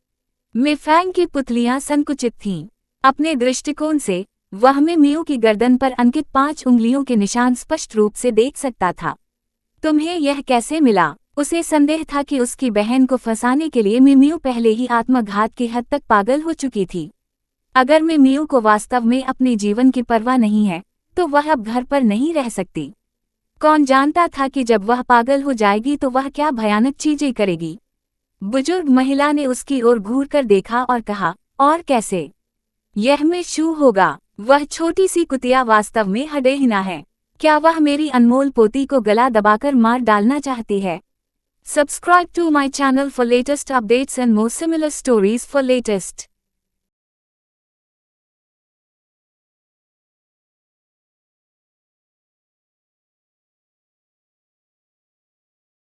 मिफेंग की पुतलियां संकुचित थीं। अपने दृष्टिकोण से वह मिमिऊ की गर्दन पर अंकित 5 उंगलियों के निशान स्पष्ट रूप से देख सकता था। तुम्हें यह कैसे मिला? उसे संदेह था कि उसकी बहन को फंसाने के लिए मिमिऊ पहले ही आत्मघात की हद तक पागल हो चुकी थी। अगर मिमिऊ को वास्तव में अपने जीवन की परवाह नहीं है, तो वह अब घर पर नहीं रह सकती। कौन जानता था कि जब वह पागल हो जाएगी तो वह क्या भयानक चीजें करेगी। बुजुर्ग महिला ने उसकी ओर घूर कर देखा और कहा, और कैसे? यह मिशू होगा। वह छोटी सी कुतिया वास्तव में हडेहीना है। क्या वह मेरी अनमोल पोती को गला दबाकर मार डालना चाहती है? Subscribe to my channel for latest updates and more similar stories for latest.